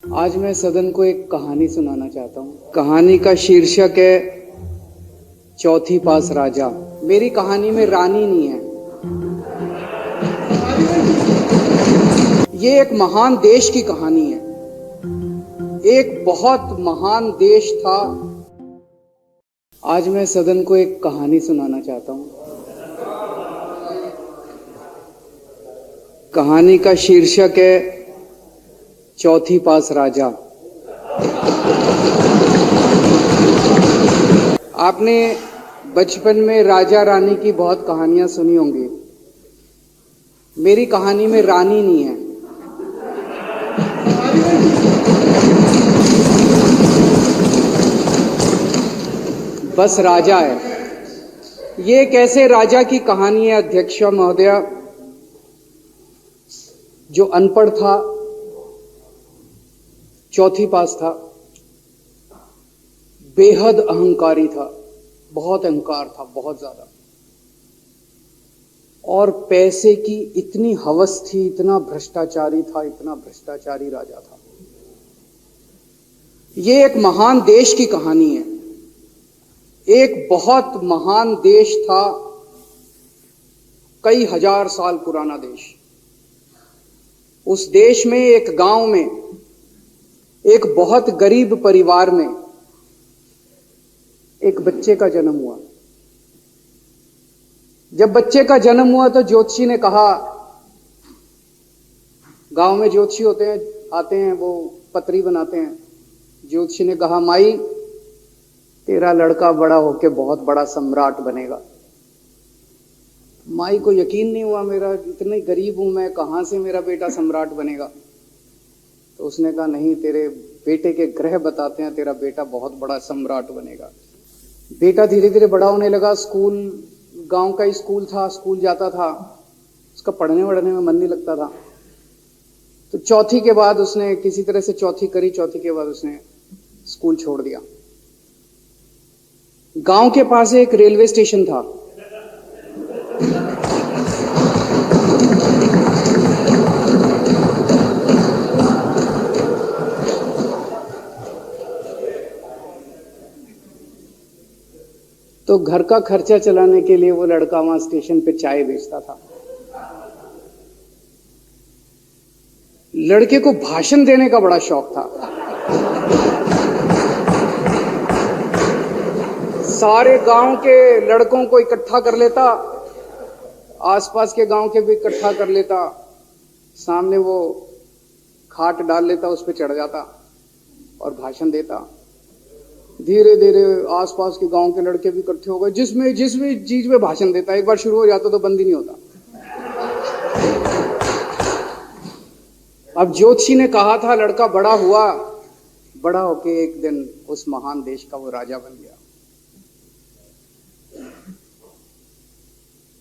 आज मैं सदन को एक कहानी सुनाना चाहता हूँ। कहानी का शीर्षक है चौथी पास राजा। मेरी कहानी में रानी नहीं है। ये एक महान देश की कहानी है। एक बहुत महान देश था। आज मैं सदन को एक कहानी सुनाना चाहता हूँ। कहानी का शीर्षक है चौथी पास राजा। आपने बचपन में राजा रानी की बहुत कहानियां सुनी होंगी। मेरी कहानी में रानी नहीं है। बस राजा है। ये कैसे राजा की कहानी है अध्यक्ष महोदया, जो अनपढ़ था, चौथी पास था, बेहद अहंकारी था, बहुत अहंकार था, बहुत ज्यादा, और पैसे की इतनी हवस थी, इतना भ्रष्टाचारी था, इतना भ्रष्टाचारी राजा था। ये एक महान देश की कहानी है। एक बहुत महान देश था, कई हजार साल पुराना देश। उस देश में एक गांव में एक बहुत गरीब परिवार में एक बच्चे का जन्म हुआ। जब बच्चे का जन्म हुआ तो ज्योतिषी ने कहा, गांव में ज्योतिषी होते हैं, आते हैं, वो पत्री बनाते हैं। ज्योतिषी ने कहा, माई तेरा लड़का बड़ा होके बहुत बड़ा सम्राट बनेगा। माई को यकीन नहीं हुआ, मेरा इतने गरीब हूं मैं, कहां से मेरा बेटा सम्राट बनेगा। तो उसने कहा, नहीं, तेरे बेटे के ग्रह बताते हैं तेरा बेटा बहुत बड़ा सम्राट बनेगा। बेटा धीरे धीरे बड़ा होने लगा। स्कूल, गांव का ही स्कूल था, स्कूल जाता था। उसका पढ़ने वढ़ने में मन नहीं लगता था। तो चौथी के बाद उसने किसी तरह से चौथी करी। चौथी के बाद उसने स्कूल छोड़ दिया। गांव के पास एक रेलवे स्टेशन था। तो घर का खर्चा चलाने के लिए वो लड़का वहां स्टेशन पे चाय बेचता था। लड़के को भाषण देने का बड़ा शौक था। सारे गांव के लड़कों को इकट्ठा कर लेता, आसपास के गांव के भी इकट्ठा कर लेता, सामने वो खाट डाल लेता, उस पर चढ़ जाता और भाषण देता। धीरे धीरे आसपास के गांव के लड़के भी इकट्ठे हो गए। जिस भी चीज में भाषण देता, एक बार शुरू हो जाता तो बंद ही नहीं होता। अब ज्योतिषी ने कहा था, लड़का बड़ा हुआ, बड़ा होके एक दिन उस महान देश का वो राजा बन गया।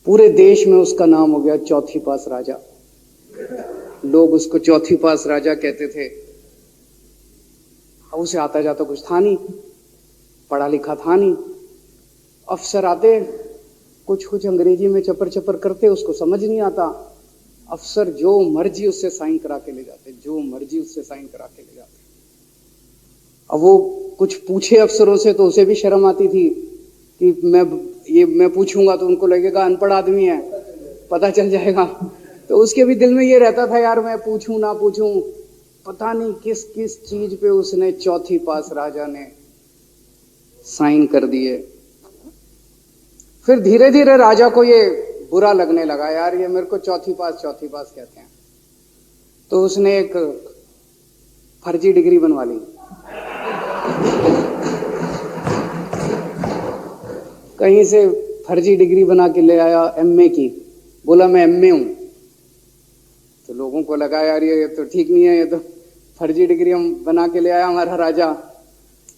पूरे देश में उसका नाम हो गया चौथी पास राजा। लोग उसको चौथी पास राजा कहते थे। अब उसे आता जाता कुछ था नहीं, पढ़ा लिखा था नहीं। अफसर आते, कुछ अंग्रेजी में चपर चपर करते, उसको समझ नहीं आता। अफसर जो मर्जी उससे साइन करा के ले जाते, जो मर्जी उससे साइन करा के ले जाते। अब वो कुछ पूछे अफसरों से तो उसे भी शर्म आती थी कि मैं पूछूंगा तो उनको लगेगा अनपढ़ आदमी है, पता चल जाएगा। तो उसके भी दिल में ये रहता था, यार मैं पूछूं ना पूछूं। पता नहीं किस किस चीज पे उसने चौथी पास राजा ने साइन कर दिए। फिर धीरे धीरे राजा को ये बुरा लगने लगा, यार ये मेरे को चौथी पास कहते हैं। तो उसने एक फर्जी डिग्री बनवा ली। कहीं से फर्जी डिग्री बना के ले आया, एमए की। बोला मैं एमए हूं। तो लोगों को लगा, यार ये तो ठीक नहीं है, ये तो फर्जी डिग्री हम बना के ले आया हमारा राजा।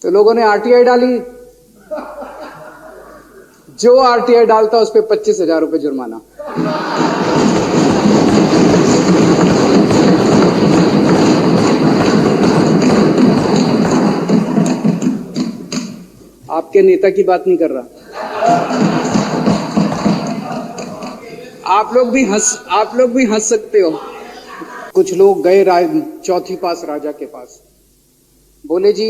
तो लोगों ने आरटीआई डाली। जो आरटीआई डालता उस पर 25,000 रुपये जुर्माना। आपके नेता की बात नहीं कर रहा। आप लोग भी हंस सकते हो। कुछ लोग गए चौथी पास राजा के पास। बोले जी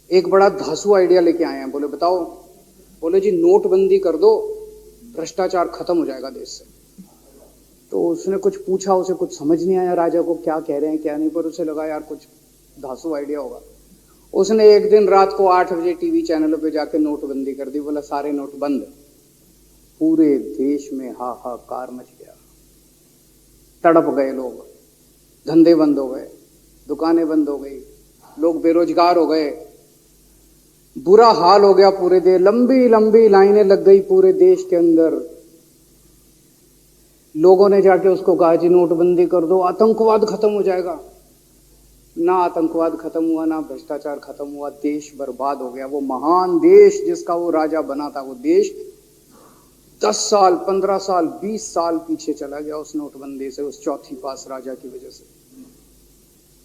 एक बड़ा धांसू आइडिया लेके आए हैं। बोले बताओ। बोले जी नोटबंदी कर दो, भ्रष्टाचार खत्म हो जाएगा देश से। तो उसने कुछ पूछा, उसे कुछ समझ नहीं आया राजा को क्या कह रहे हैं क्या नहीं, पर उसे लगा यार कुछ धांसू आइडिया होगा। उसने एक दिन रात को 8 बजे टीवी चैनलों पे जाके नोटबंदी कर दी। बोला सारे नोट बंद। पूरे देश में हाहाकार मच गया, तड़प गए लोग, धंधे बंद हो गए, दुकानें बंद हो गई, लोग बेरोजगार हो गए, बुरा हाल हो गया पूरे देश। लंबी लंबी लाइनें लग गई पूरे देश के अंदर। लोगों ने जाके उसको कहा जी नोटबंदी कर दो, आतंकवाद खत्म हो जाएगा। ना आतंकवाद खत्म हुआ, ना भ्रष्टाचार खत्म हुआ, देश बर्बाद हो गया। वो महान देश जिसका वो राजा बना था, वो देश 10 साल 15 साल 20 साल पीछे चला गया उस नोटबंदी से, उस चौथी पास राजा की वजह से।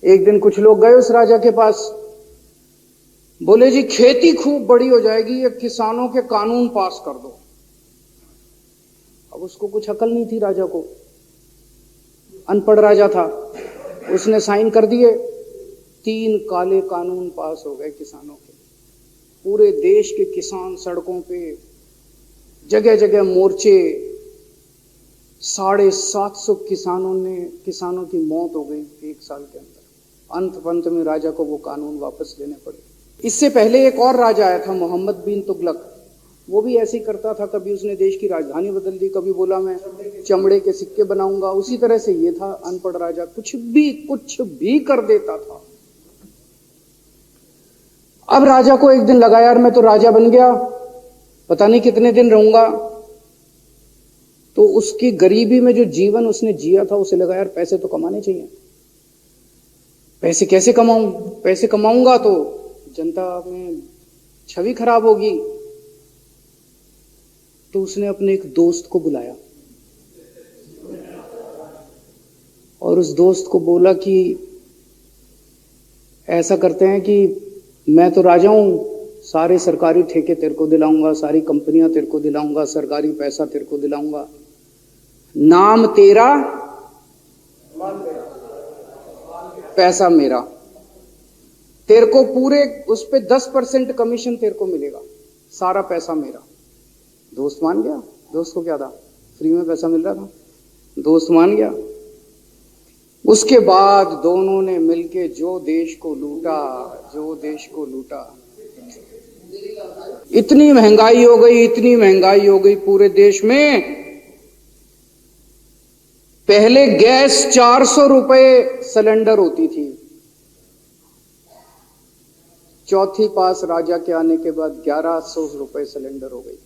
एक दिन कुछ लोग गए उस राजा के पास, बोले जी खेती खूब बड़ी हो जाएगी, ये किसानों के कानून पास कर दो। अब उसको कुछ अकल नहीं थी राजा को, अनपढ़ राजा था। उसने साइन कर दिए, 3 काले कानून पास हो गए किसानों के। पूरे देश के किसान सड़कों पे, जगह जगह मोर्चे, 750 किसानों की मौत हो गई 1 साल के अंदर। अंत में राजा को वो कानून वापस लेने पड़े। इससे पहले एक और राजा आया था, मोहम्मद बिन तुगलक। वो भी ऐसे ही करता था, कभी उसने देश की राजधानी बदल दी, कभी बोला मैं चमड़े के सिक्के बनाऊंगा। उसी तरह से ये था अनपढ़ राजा, कुछ भी कर देता था। अब राजा को एक दिन लगा यार मैं तो राजा बन गया, पता नहीं कितने दिन रहूंगा। तो उसकी गरीबी में जो जीवन उसने जिया था, उसे लगा यार पैसे तो कमाने चाहिए। पैसे कैसे कमाऊं? पैसे कमाऊंगा तो जनता में छवि खराब होगी। तो उसने अपने एक दोस्त को बुलाया और उस दोस्त को बोला कि ऐसा करते हैं कि मैं तो राजा हूं, सारे सरकारी ठेके तेरे को दिलाऊंगा, सारी कंपनियां तेरे को दिलाऊंगा, सरकारी पैसा तेरे को दिलाऊंगा, नाम तेरा पैसा मेरा। तेरे को पूरे उस पे 10% कमीशन तेरे को मिलेगा, सारा पैसा मेरा। दोस्त मान गया। दोस्त को क्या था, फ्री में पैसा मिल रहा था, दोस्त मान गया। उसके बाद दोनों ने मिलके जो देश को लूटा। इतनी महंगाई हो गई पूरे देश में। पहले गैस 400 रुपए सिलेंडर होती थी, चौथी पास राजा के आने के बाद 1100 रुपए सिलेंडर हो गई।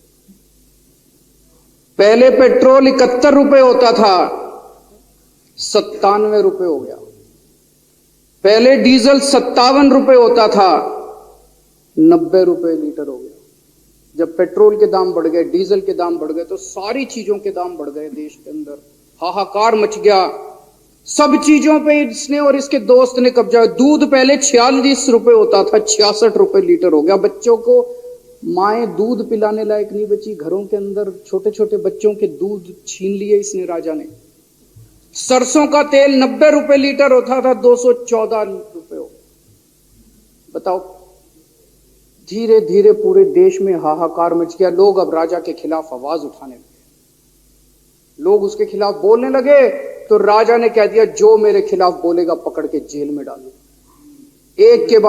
पहले पेट्रोल 71 रुपए होता था, 97 रुपए हो गया। पहले डीजल 57 रुपए होता था, 90 रुपए लीटर हो गया। जब पेट्रोल के दाम बढ़ गए, डीजल के दाम बढ़ गए, तो सारी चीजों के दाम बढ़ गए देश के अंदर। हाहाकार मच गया, सब चीजों पे इसने और इसके दोस्त ने कब्जा। दूध पहले 46 रुपए होता था, 66 रुपए लीटर हो गया। बच्चों को माएँ दूध पिलाने लायक नहीं बची, घरों के अंदर छोटे छोटे बच्चों के दूध छीन लिए इसने राजा ने। सरसों का तेल 90 रुपए लीटर होता था, 214 रुपए हो। बताओ, धीरे धीरे पूरे देश में हाहाकार मच गया। लोग अब राजा के खिलाफ आवाज उठाने लगे, लोग उसके खिलाफ बोलने लगे। तो राजा ने कह दिया जो मेरे खिलाफ बोलेगा पकड़ के जेल में डालो। एक के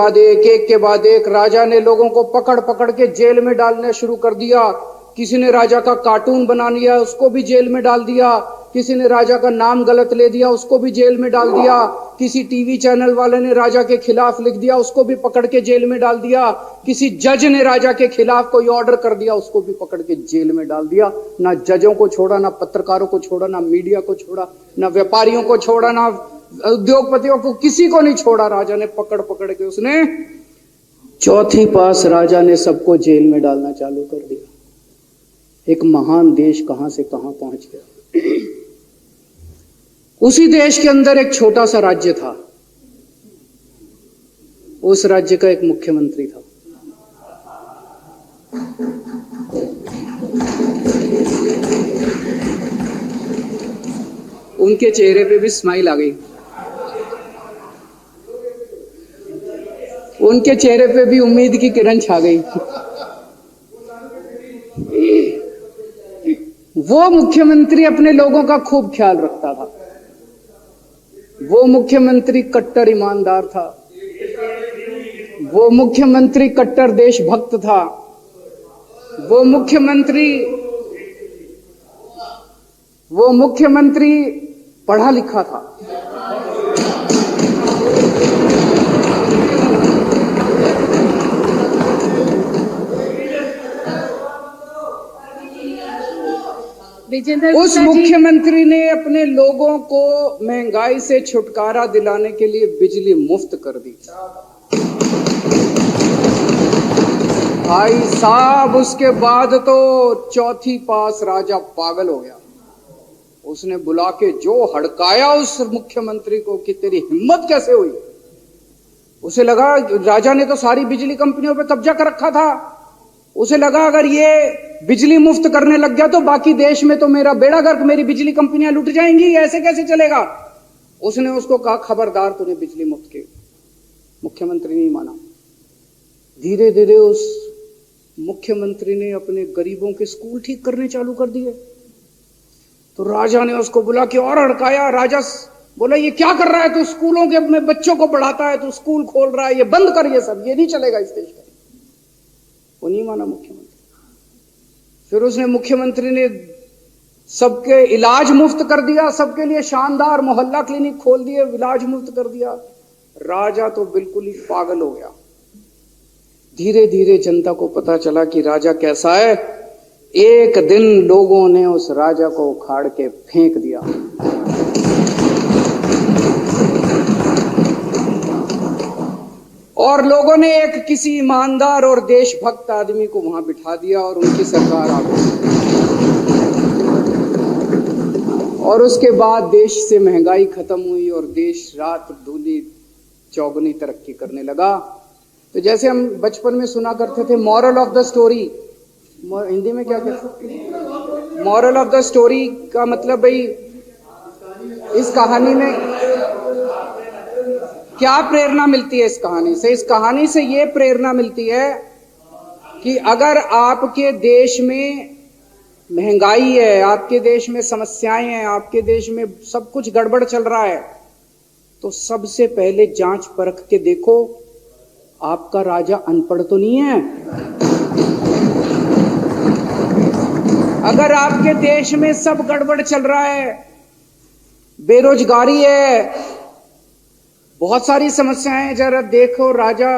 बाद एक राजा ने लोगों को पकड़ पकड़ के जेल में डालना शुरू कर दिया। किसी ने राजा का कार्टून बना लिया, उसको भी जेल में डाल दिया। किसी ने राजा का नाम गलत ले दिया, उसको भी जेल में डाल दिया। किसी टीवी चैनल वाले ने राजा के खिलाफ लिख दिया, उसको भी पकड़ के जेल में डाल दिया। किसी जज ने राजा के खिलाफ कोई ऑर्डर कर दिया, उसको भी पकड़ के जेल में डाल दिया। ना जजों को छोड़ा, ना पत्रकारों को छोड़ा, ना मीडिया को छोड़ा, ना व्यापारियों को छोड़ा, ना उद्योगपतियों को, किसी को नहीं छोड़ा। राजा ने पकड़ पकड़ के उसने चौथी पास राजा ने सबको जेल में डालना चालू कर दिया। एक महान देश कहां से कहां पहुंच गया। उसी देश के अंदर एक छोटा सा राज्य था, उस राज्य का एक मुख्यमंत्री था। उनके चेहरे पे भी स्माइल आ गई। उनके चेहरे पे भी उम्मीद की किरण छा गई। वो मुख्यमंत्री अपने लोगों का खूब ख्याल रखता था। वो मुख्यमंत्री कट्टर ईमानदार था। वो मुख्यमंत्री कट्टर देशभक्त था। वो मुख्यमंत्री पढ़ा लिखा था। उस मुख्यमंत्री ने अपने लोगों को महंगाई से छुटकारा दिलाने के लिए बिजली मुफ्त कर दी। भाई साहब, उसके बाद तो चौथी पास राजा पागल हो गया। उसने बुला के जो हड़काया उस मुख्यमंत्री को कि तेरी हिम्मत कैसे हुई। उसे लगा राजा ने तो सारी बिजली कंपनियों पे कब्जा कर रखा था। उसे लगा अगर ये बिजली मुफ्त करने लग गया तो बाकी देश में तो मेरा बेड़ा गर्क, मेरी बिजली कंपनियां लुट जाएंगी, ऐसे कैसे चलेगा। उसने उसको कहा खबरदार, तूने बिजली मुफ्त की। मुख्यमंत्री नहीं माना। धीरे धीरे उस मुख्यमंत्री ने अपने गरीबों के स्कूल ठीक करने चालू कर दिए। तो राजा ने उसको बुला के और हड़काया। राजा बोला ये क्या कर रहा है तू, स्कूलों के अपने बच्चों को पढ़ाता है, तू स्कूल खोल रहा है, ये बंद कर, ये सब, ये नहीं चलेगा इस देश में। वो नहीं माना मुख्यमंत्री। फिर उसने मुख्यमंत्री ने सबके इलाज मुफ्त कर दिया, सबके लिए शानदार मोहल्ला क्लिनिक खोल दिए, इलाज मुफ्त कर दिया। राजा तो बिल्कुल ही पागल हो गया। धीरे धीरे जनता को पता चला कि राजा कैसा है। एक दिन लोगों ने उस राजा को उखाड़ के फेंक दिया। और लोगों ने एक किसी ईमानदार और देशभक्त आदमी को वहां बिठा दिया और उनकी सरकार आ गई। और उसके बाद देश से महंगाई खत्म हुई और देश रात दूनी चौगुनी तरक्की करने लगा। तो जैसे हम बचपन में सुना करते थे moral of the story, Hindi में क्या कहते, मॉरल ऑफ द स्टोरी का मतलब भाई इस कहानी में क्या प्रेरणा मिलती है। इस कहानी से ये प्रेरणा मिलती है कि अगर आपके देश में महंगाई है, आपके देश में समस्याएं हैं, आपके देश में सब कुछ गड़बड़ चल रहा है, तो सबसे पहले जांच परख के देखो आपका राजा अनपढ़ तो नहीं है। अगर आपके देश में सब गड़बड़ चल रहा है, बेरोजगारी है, बहुत सारी समस्याएं हैं, जरा देखो राजा,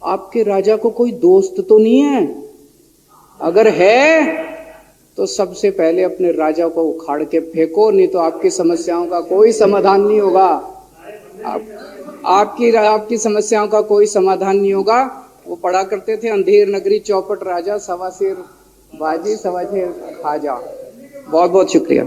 आपके राजा को कोई दोस्त तो नहीं है। अगर है तो सबसे पहले अपने राजा को उखाड़ के फेंको, नहीं तो आपकी समस्याओं का कोई समाधान नहीं होगा। आपकी समस्याओं का कोई समाधान नहीं होगा। वो पढ़ा करते थे अंधेर नगरी चौपट राजा, सवा शेर बाजी सवा शेर खाजा। बहुत बहुत शुक्रिया।